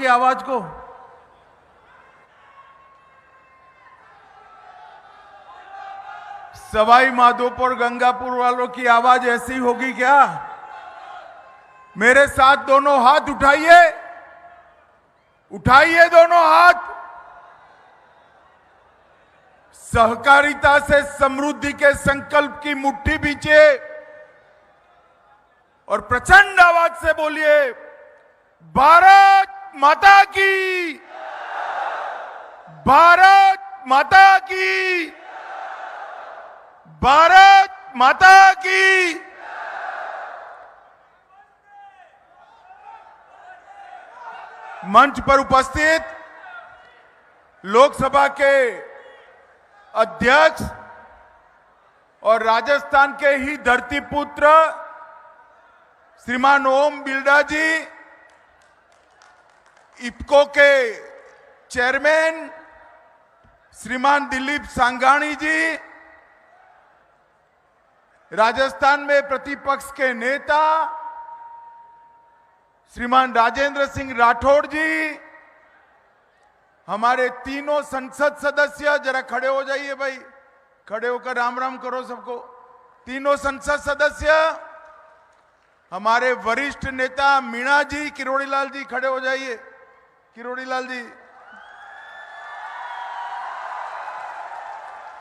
की आवाज को? सवाई माधोपुर गंगापुर वालों की आवाज ऐसी होगी क्या? मेरे साथ दोनों हाथ उठाइए, उठाइए दोनों हाथ। सहकारिता से समृद्धि के संकल्प की मुट्ठी बीचे और प्रचंड आवाज से बोलिए, भारत माता की, भारत माता की, भारत माता की। मंच पर उपस्थित लोकसभा के अध्यक्ष और राजस्थान के ही धरतीपुत्र श्रीमान ओम बिरला जी, इफ्को के चेयरमैन श्रीमान दिलीप सांघानी जी, राजस्थान में प्रतिपक्ष के नेता श्रीमान राजेंद्र सिंह राठौड़ जी, हमारे तीनों संसद सदस्य, जरा खड़े हो जाइए भाई, खड़े होकर राम राम करो सबको। तीनों संसद सदस्य, हमारे वरिष्ठ नेता मीणा जी, किरोड़ी लाल जी खड़े हो जाइए, किरोड़ी लाल जी,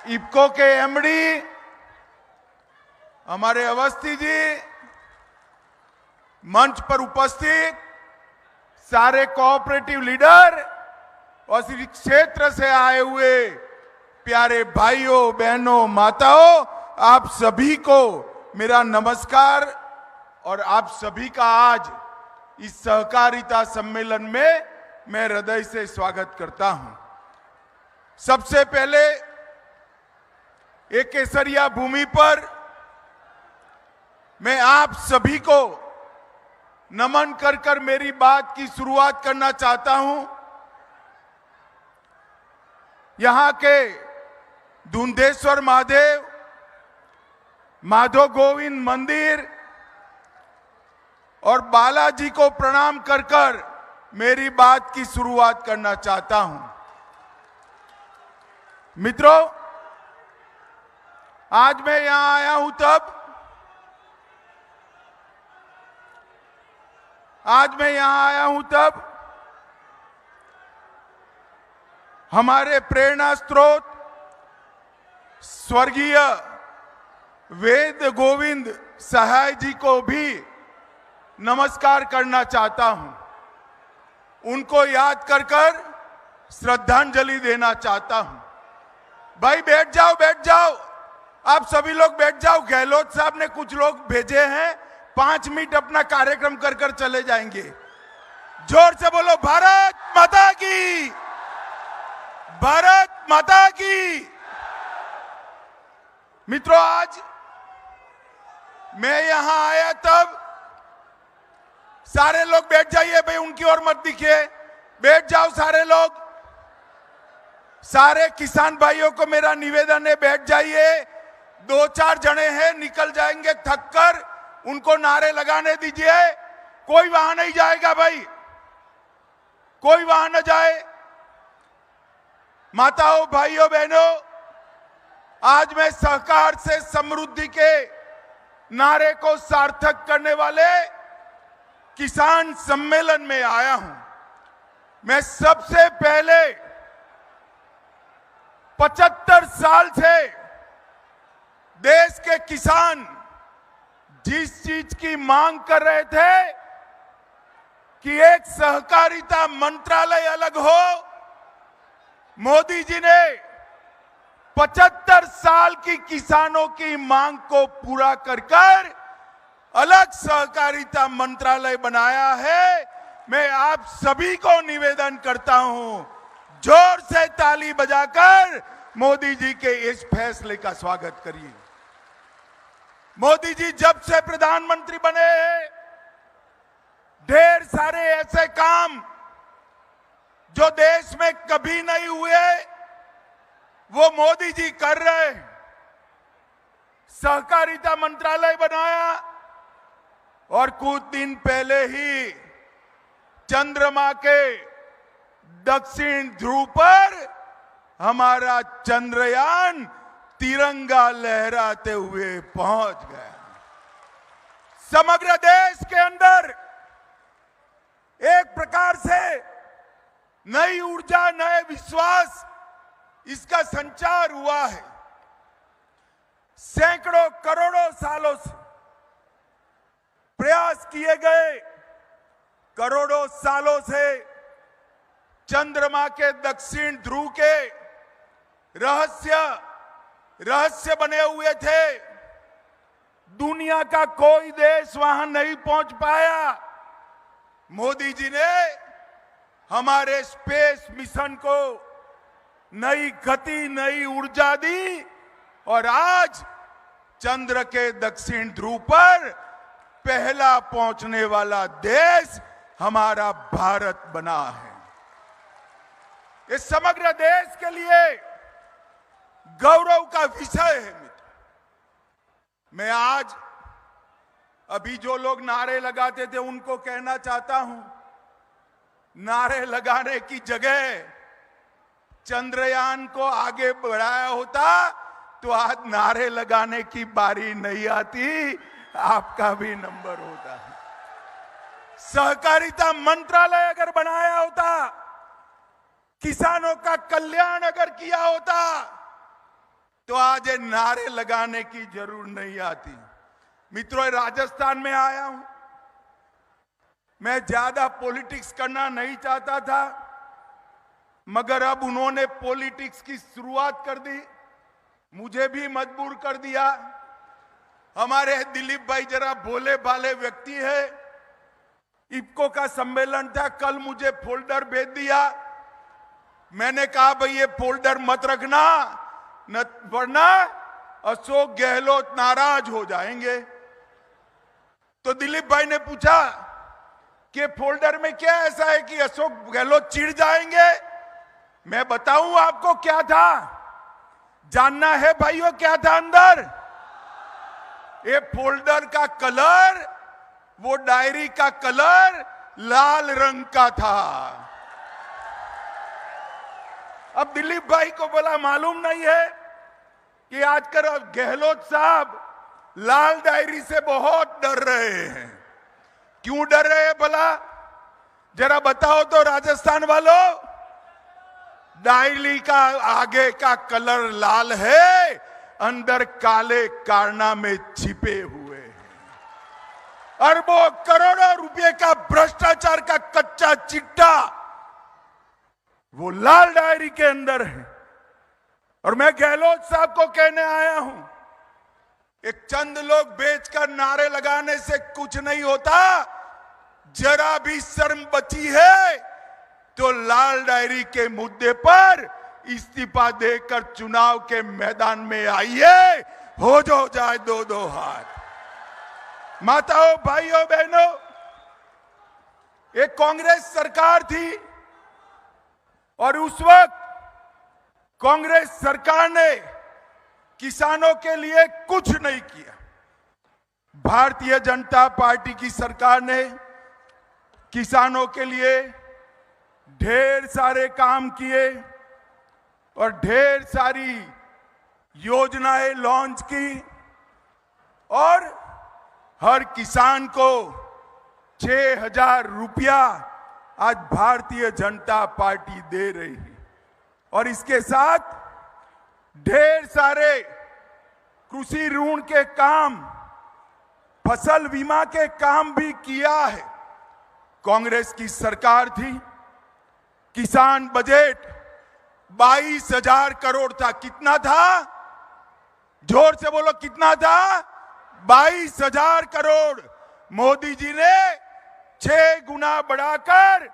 इफ्को के एमडी हमारे अवस्थी जी, मंच पर उपस्थित सारे कोऑपरेटिव लीडर और इस क्षेत्र से आए हुए प्यारे भाइयों बहनों माताओं, आप सभी को मेरा नमस्कार और आप सभी का आज इस सहकारिता सम्मेलन में मैं हृदय से स्वागत करता हूं। सबसे पहले एक केसरिया भूमि पर मैं आप सभी को नमन कर कर मेरी बात की शुरुआत करना चाहता हूं। यहां के धुंधेश्वर महादेव, माधव गोविंद मंदिर और बालाजी को प्रणाम कर कर मेरी बात की शुरुआत करना चाहता हूं। मित्रों, आज मैं यहां आया हूं तब हमारे प्रेरणा स्रोत स्वर्गीय वेद गोविंद सहाय जी को भी नमस्कार करना चाहता हूं। उनको याद कर कर श्रद्धांजलि देना चाहता हूं। भाई बैठ जाओ, बैठ जाओ, आप सभी लोग बैठ जाओ। गहलोत साहब ने कुछ लोग भेजे हैं, 5 मिनट अपना कार्यक्रम कर कर चले जाएंगे। जोर से बोलो, भारत माता की, भारत माता की। मित्रों, आज मैं यहां आया तब सारे लोग बैठ जाइए भाई, उनकी ओर मत दिखिए, बैठ जाओ सारे लोग। सारे किसान भाइयों को मेरा निवेदन है, बैठ जाइए। 2-4 जने हैं, निकल जाएंगे थक कर, उनको नारे लगाने दीजिए। कोई वहां नहीं जाएगा भाई, कोई वहां न जाए। माताओं, भाइयों, बहनों, आज मैं सहकार से समृद्धि के नारे को सार्थक करने वाले किसान सम्मेलन में आया हूं। मैं सबसे पहले 75 साल से देश के किसान जिस चीज की मांग कर रहे थे कि एक सहकारिता मंत्रालय अलग हो, मोदी जी ने 75 साल की किसानों की मांग को पूरा कर कर अलग सहकारिता मंत्रालय बनाया है। मैं आप सभी को निवेदन करता हूं, जोर से ताली बजाकर मोदी जी के इस फैसले का स्वागत करिए। मोदी जी जब से प्रधानमंत्री बने हैं, ढेर सारे ऐसे काम जो देश में कभी नहीं हुए वो मोदी जी कर रहे हैं। सहकारिता मंत्रालय बनाया और कुछ दिन पहले ही चंद्रमा के दक्षिण ध्रुव पर हमारा चंद्रयान तिरंगा लहराते हुए पहुंच गया। समग्र देश के अंदर एक प्रकार से नई ऊर्जा, नए विश्वास, इसका संचार हुआ है। सैकड़ों करोड़ों सालों से प्रयास किए गए, करोड़ों सालों से चंद्रमा के दक्षिण ध्रुव के रहस्य बने हुए थे। दुनिया का कोई देश वहां नहीं पहुंच पाया। मोदी जी ने हमारे स्पेस मिशन को नई गति, नई ऊर्जा दी और आज चंद्र के दक्षिण ध्रुव पर पहला पहुंचने वाला देश हमारा भारत बना है। ये समग्र देश के लिए गौरव का विषय है। मित्र, मैं आज अभी जो लोग नारे लगाते थे उनको कहना चाहता हूं, नारे लगाने की जगह चंद्रयान को आगे बढ़ाया होता तो आज नारे लगाने की बारी नहीं आती, आपका भी नंबर होता है। सहकारिता मंत्रालय अगर बनाया होता, किसानों का कल्याण अगर किया होता तो आज ये नारे लगाने की जरूरत नहीं आती। मित्रों, राजस्थान में आया हूं, मैं ज्यादा पॉलिटिक्स करना नहीं चाहता था, मगर अब उन्होंने पॉलिटिक्स की शुरुआत कर दी, मुझे भी मजबूर कर दिया। हमारे दिलीप भाई जरा भोले भाले व्यक्ति है। इफ्को का सम्मेलन था, कल मुझे फोल्डर भेज दिया। मैंने कहा भाई ये फोल्डर मत रखना, वरना अशोक गहलोत नाराज हो जाएंगे। तो दिलीप भाई ने पूछा कि फोल्डर में क्या ऐसा है कि अशोक गहलोत चिढ़ जाएंगे। मैं बताऊं आपको क्या था, जानना है भाइयों क्या था अंदर? ये फोल्डर का कलर, वो डायरी का कलर लाल रंग का था। अब दिलीप भाई को बोला मालूम नहीं है कि आजकल गहलोत साहब लाल डायरी से बहुत डर रहे हैं। क्यों डर रहे हैं भला, जरा बताओ तो राजस्थान वालों। डायरी का आगे का कलर लाल है, अंदर काले कारनामे छिपे हुए हैं। अरबों करोड़ों रुपए का भ्रष्टाचार का कच्चा चिट्टा वो लाल डायरी के अंदर है। और मैं गहलोत साहब को कहने आया हूं, एक चंद लोग बेचकर नारे लगाने से कुछ नहीं होता। जरा भी शर्म बची है तो लाल डायरी के मुद्दे पर इस्तीफा देकर चुनाव के मैदान में आइए, हो जाए दो दो हाथ। माताओं, भाइयों, बहनों, एक कांग्रेस सरकार थी और उस वक्त कांग्रेस सरकार ने किसानों के लिए कुछ नहीं किया। भारतीय जनता पार्टी की सरकार ने किसानों के लिए ढेर सारे काम किए और ढेर सारी योजनाएं लॉन्च की और हर किसान को 6,000 रुपया आज भारतीय जनता पार्टी दे रही है। और इसके साथ ढेर सारे कृषि ऋण के काम, फसल बीमा के काम भी किया है। कांग्रेस की सरकार थी, किसान बजट 22,000 करोड़ था। कितना था? जोर से बोलो, कितना था? 22,000 करोड़। मोदी जी ने 6 गुना बढ़ाकर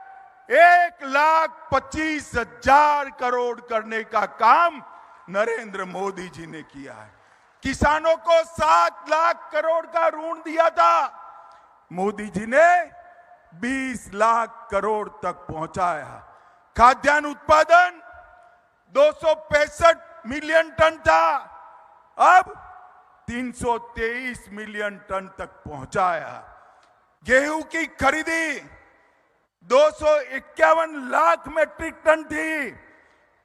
1,25,000 करोड़ करने का काम नरेंद्र मोदी जी ने किया है। किसानों को 7 लाख करोड़ का ऋण दिया था, मोदी जी ने 20 लाख करोड़ तक पहुंचाया। खाद्यान्न उत्पादन 265 मिलियन टन था, अब 323 मिलियन टन तक पहुंचाया। गेहूं की खरीदी 251 लाख मेट्रिक टन थी,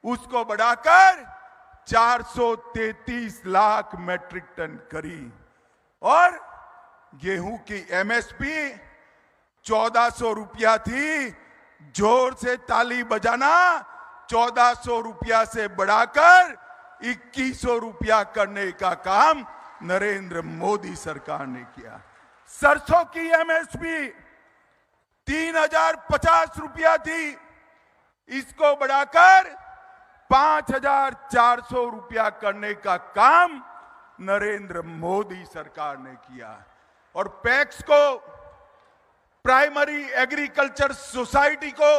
उसको बढ़ाकर 433 लाख मेट्रिक टन करी। और गेहूं की एमएसपी 1400 रुपया थी, जोर से ताली बजाना, 1400 रुपया से बढ़ाकर 2100 रुपया करने का काम नरेंद्र मोदी सरकार ने किया। सरसों की एमएसपी 3050 रुपया थी, इसको बढ़ाकर 5400 रुपया करने का काम नरेंद्र मोदी सरकार ने किया। और पैक्स को, प्राइमरी एग्रीकल्चर सोसाइटी को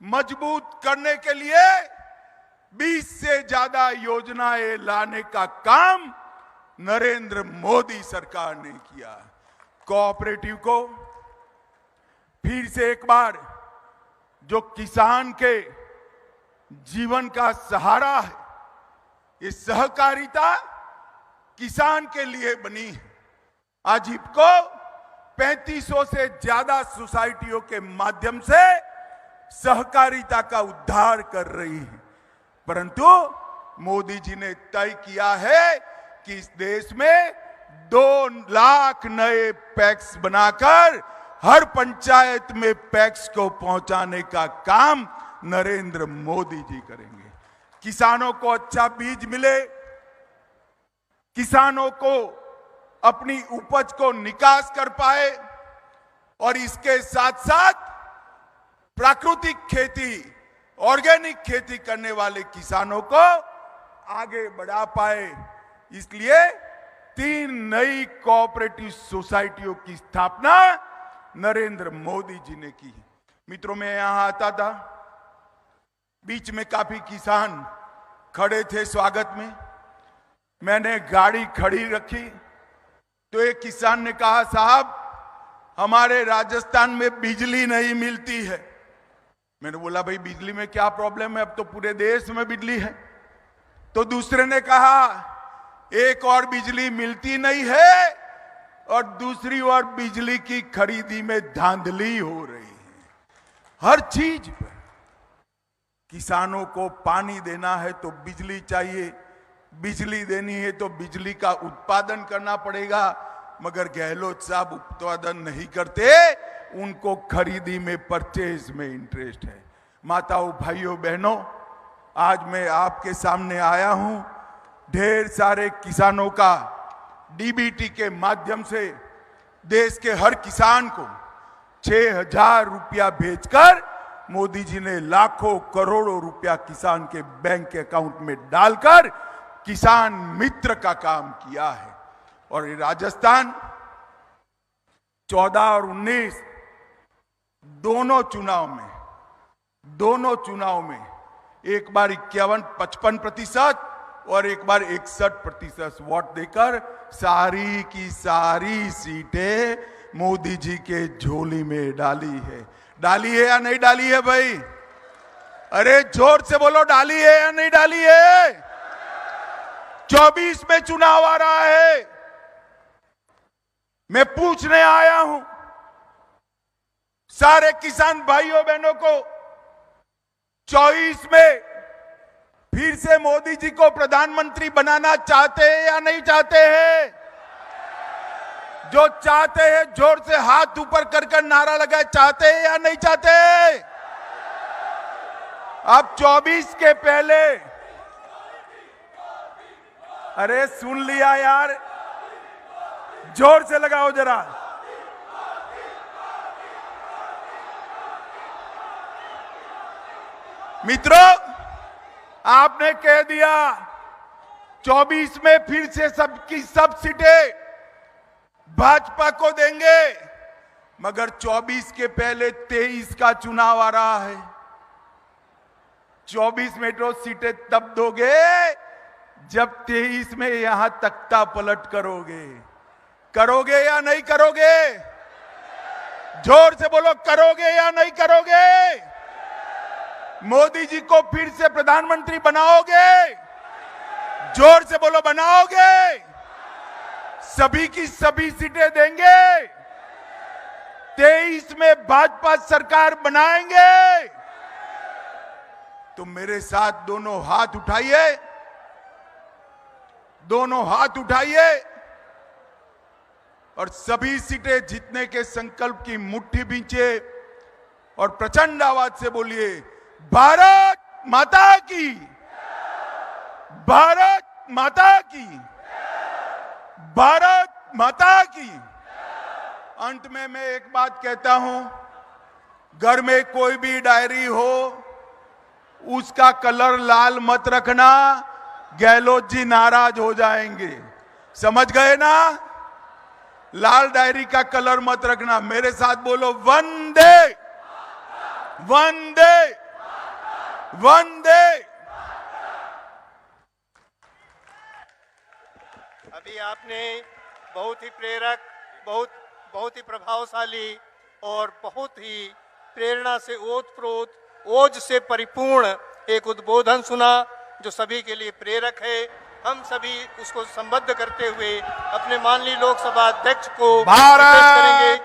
मजबूत करने के लिए 20 से ज्यादा योजनाएं लाने का काम नरेंद्र मोदी सरकार ने किया। कोऑपरेटिव को फिर से एक बार, जो किसान के जीवन का सहारा है, ये सहकारिता किसान के लिए बनी है। आज इफको 3500 से ज्यादा सोसाइटियों के माध्यम से सहकारिता का उद्धार कर रही है। परंतु मोदी जी ने तय किया है कि इस देश में 2 लाख नए पैक्स बनाकर हर पंचायत में पैक्स को पहुंचाने का काम नरेंद्र मोदी जी करेंगे। किसानों को अच्छा बीज मिले, किसानों को अपनी उपज को निकास कर पाए, और इसके साथ साथ प्राकृतिक खेती, ऑर्गेनिक खेती करने वाले किसानों को आगे बढ़ा पाए। इसलिए 3 नई कोऑपरेटिव सोसाइटियों की स्थापना नरेंद्र मोदी जी ने की। मित्रों, मैं यहां आता था, बीच में काफी किसान खड़े थे स्वागत में। मैंने गाड़ी खड़ी रखी तो एक किसान ने कहा, साहब हमारे राजस्थान में बिजली नहीं मिलती है। मैंने बोला, भाई बिजली में क्या प्रॉब्लम है, अब तो पूरे देश में बिजली है। तो दूसरे ने कहा, एक और बिजली मिलती नहीं है और दूसरी ओर बिजली की खरीदी में धांधली हो रही है। हर चीज पर किसानों को पानी देना है तो बिजली चाहिए, बिजली देनी है तो बिजली का उत्पादन करना पड़ेगा, मगर गहलोत साहब उत्पादन नहीं करते, उनको खरीदी में, परचेज में इंटरेस्ट है। माताओं, भाइयों, बहनों, आज मैं आपके सामने आया हूं ढेर सारे किसानों का डीबीटी के माध्यम से देश के हर किसान को 6000 रुपया भेजकर मोदी जी ने लाखों करोड़ों रुपया किसान के बैंक अकाउंट में डालकर किसान मित्र का काम किया है। और राजस्थान 14 और 19 दोनों चुनाव में एक बार 51-55% और एक बार 61% वोट देकर सारी की सारी सीटें मोदी जी के झोली में डाली है या नहीं डाली है भाई? अरे जोर से बोलो, डाली है या नहीं डाली है? 24 में चुनाव आ रहा है। मैं पूछने आया हूं सारे किसान भाइयों बहनों को, 24 में फिर से मोदी जी को प्रधानमंत्री बनाना चाहते हैं या नहीं चाहते हैं? जो चाहते हैं जोर से हाथ ऊपर कर नारा लगाए, चाहते हैं या नहीं चाहते? अब 24 के पहले, अरे सुन लिया यार, जोर से लगाओ जरा। मित्रों, आपने कह दिया 24 में फिर से सबकी सब सीटें भाजपा को देंगे, मगर 24 के पहले 23 का चुनाव आ रहा है। 24 मेट्रो सीटें तब दोगे जब 23 में यहां तख्ता पलट करोगे या नहीं करोगे? जोर से बोलो, करोगे या नहीं करोगे? मोदी जी को फिर से प्रधानमंत्री बनाओगे? जोर से बोलो, बनाओगे? सभी की सभी सीटें देंगे? 2023 में भाजपा सरकार बनाएंगे तो मेरे साथ दोनों हाथ उठाइए, दोनों हाथ उठाइए और सभी सीटें जीतने के संकल्प की मुट्ठी बींचे और प्रचंड आवाज से बोलिए, भारत माता की, भारत माता की, भारत माता की। अंत में मैं एक बात कहता हूं, घर में कोई भी डायरी हो उसका कलर लाल मत रखना, गहलोत जी नाराज हो जाएंगे, समझ गए ना? लाल डायरी का कलर मत रखना। मेरे साथ बोलो, वंदे वंदे वंदे। अभी आपने बहुत ही प्रेरक, बहुत ही प्रभावशाली और बहुत ही प्रेरणा से ओतप्रोत, ओज से परिपूर्ण एक उद्बोधन सुना जो सभी के लिए प्रेरक है। हम सभी उसको संबद्ध करते हुए अपने माननीय लोकसभा अध्यक्ष को रिक्वेस्ट करेंगे